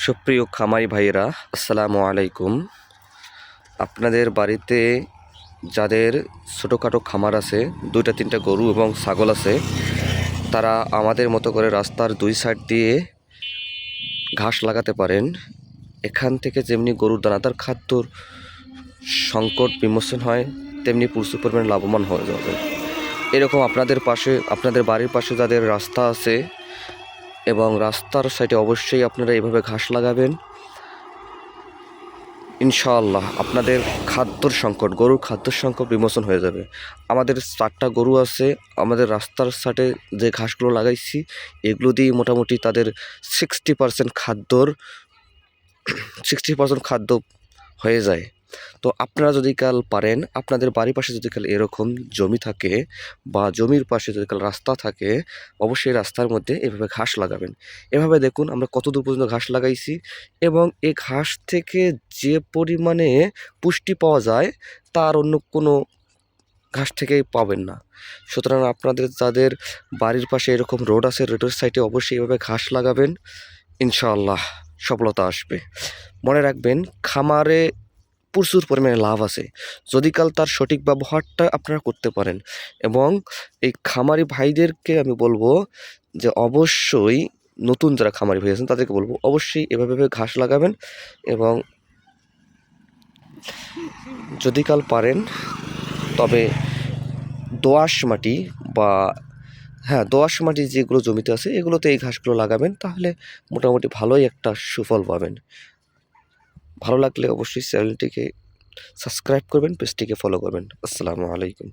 সুপ্রিয় খামারি ভাইয়েরা, আসসালামু আলাইকুম। আপনাদের বাড়িতে যাদের ছোটোখাটো খামার আছে, 2-3টা গরু এবং ছাগল আছে, তারা আমাদের মতো করে রাস্তার 2 সাইড দিয়ে ঘাস লাগাতে পারেন। এখান থেকে যেমনি গরুর দানাদার খাদ্যর সংকট বিমোচন হয়, তেমনি প্রচুর পরিমাণে লাভবান হয়ে যাবে। এরকম আপনাদের বাড়ির পাশে যাদের রাস্তা আছে এবং রাস্তার সাইডে অবশ্যই আপনারা এভাবে ঘাস লাগাবেন। ইনশাআল্লাহ আপনাদের গরুর খাদ্যর সংকট বিমোচন হয়ে যাবে। আমাদের 4টা গরু আছে, আমাদের রাস্তার সাইডে যে ঘাসগুলো লাগাইছি এগুলো দিয়ে মোটামুটি তাদের 60% খাদ্য হয়ে যায়। তো আপনারা যদি কাল পারেন, আপনাদের বাড়ির পাশে যদি কাল এরকম জমি থাকে বা জমির পাশে যদি কাল রাস্তা থাকে, অবশ্যই রাস্তার মধ্যে এভাবে ঘাস লাগাবেন। এভাবে দেখুন আমরা কত দূর পর্যন্ত ঘাস লাগাইছি এবং এই ঘাস থেকে যে পরিমাণে পুষ্টি পাওয়া যায় তার অন্য কোনো ঘাস থেকেই পাবেন না। সুতরাং আপনাদের যাদের বাড়ির পাশে এরকম রোড আছে, রোডের সাইডে অবশ্যই এভাবে ঘাস লাগাবেন। ইনশাআল্লাহ সফলতা আসবে। মনে রাখবেন, খামারে প্রচুর পরিমাণে লাভ আছে যদি কাল তার সঠিক ব্যবহারটা আপনারা করতে পারেন। এবং এই খামারি ভাইদেরকে আমি বলবো যে অবশ্যই নতুন যারা খামারি ভাই আছেন তাদেরকে বলবো অবশ্যই এভাবে ঘাস লাগাবেন। এবং যদি কাল পারেন তবে দোআঁশ মাটি বা দোআঁশ মাটি যেগুলো জমিতে আছে এগুলোতে এই ঘাসগুলো লাগাবেন, তাহলে মোটামুটি ভালোই একটা সুফল পাবেন। ভালো লাগলে অবশ্যই চ্যানেলটিকে সাবস্ক্রাইব করবেন, পেজটিকে ফলো করবেন। আসসালামু আলাইকুম।